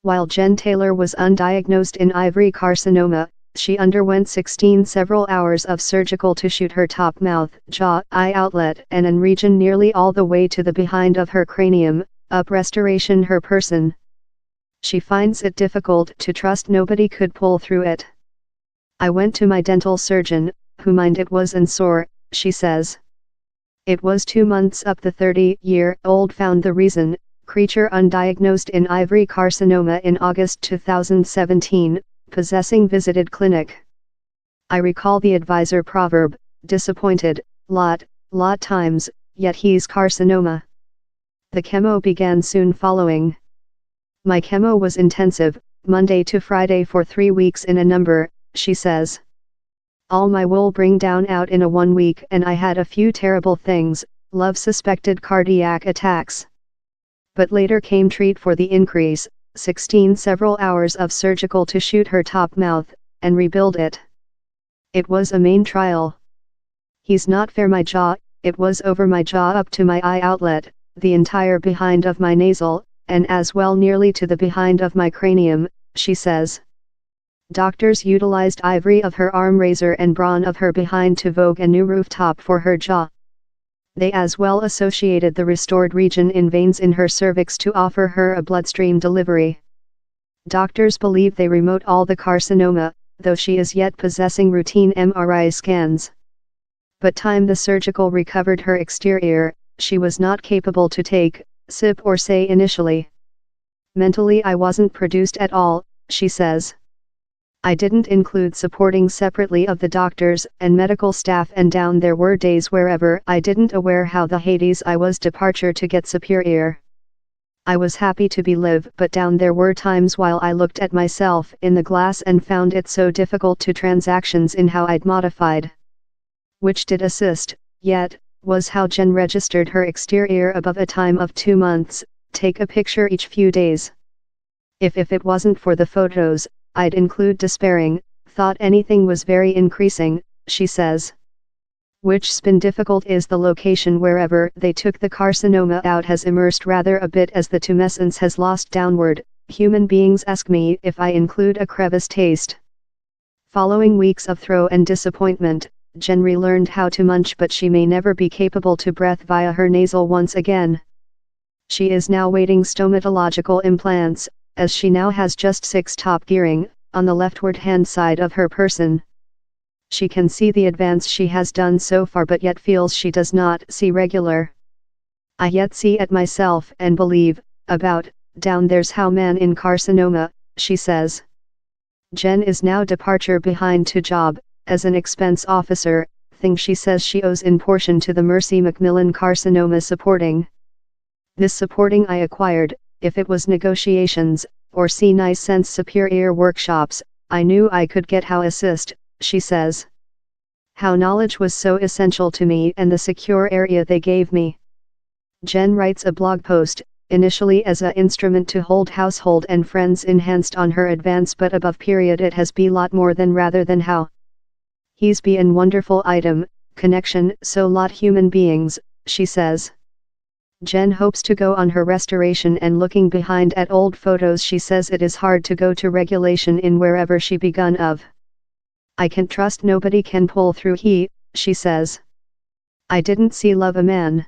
While Jen Taylor was undiagnosed in ivory carcinoma, she underwent 16 several hours of surgical to shoot her top mouth, jaw, eye outlet and an region nearly all the way to the behind of her cranium, up restoration her person. She finds it difficult to trust nobody could pull through it. I went to my dental surgeon, who mind it was and sore, she says. It was 2 months up the 30-year-old found the reason, creature undiagnosed in ivory carcinoma in August 2017, possessing visited clinic. I recall the advisor proverb, disappointed, lot times, yet he's carcinoma. The chemo began soon following. My chemo was intensive, Monday to Friday for 3 weeks in a number, she says. All my will bring down out in a 1 week and I had a few terrible things, love suspected cardiac attacks. But later came treat for the increase, 16 several hours of surgical to shoot her top mouth, and rebuild it. It was a main trial. He's not fair my jaw, it was over my jaw up to my eye outlet, the entire behind of my nasal, and as well nearly to the behind of my cranium, she says. Doctors utilized ivory of her arm razor and brawn of her behind to vogue a new rooftop for her jaw. They as well associated the restored region in veins in her cervix to offer her a bloodstream delivery. Doctors believe they remote all the carcinoma, though she is yet possessing routine MRI scans. But time the surgical recovered her exterior, she was not capable to take, sip or say initially. Mentally I wasn't produced at all, she says. I didn't include supporting separately of the doctors and medical staff and down there were days wherever I didn't aware how the Hades I was departure to get superior. I was happy to be live but down there were times while I looked at myself in the glass and found it so difficult to transactions in how I'd modified. Which did assist, yet, was how Jen registered her exterior above a time of 2 months, take a picture each few days. If it wasn't for the photos, I'd include despairing, thought anything was very increasing, she says. Which's been difficult is the location wherever they took the carcinoma out has immersed rather a bit as the tumescence has lost downward. Human beings ask me if I include a crevice taste. Following weeks of throe and disappointment, Jen relearned how to munch but she may never be capable to breath via her nasal once again. She is now waiting stomatological implants, as she now has just 6 top gearing, on the leftward hand side of her person. She can see the advance she has done so far but yet feels she does not see regular. I yet see at myself and believe, about, down there's how man in carcinoma, she says. Jen is now departure behind to job, as an expense officer, thing she says she owes in portion to the Mercy Macmillan carcinoma supporting. This supporting I acquired, if it was negotiations, or see nice sense superior workshops, I knew I could get how assist, she says. How knowledge was so essential to me and the secure area they gave me. Jen writes a blog post, initially as a instrument to hold household and friends enhanced on her advance but above period it has be lot more than rather than how. He's be an wonderful item, connection so lot human beings, she says. Jen hopes to go on her restoration and looking behind at old photos she says it is hard to go to regulation in wherever she begun of. I can trust nobody can pull through she says. I didn't see love a man.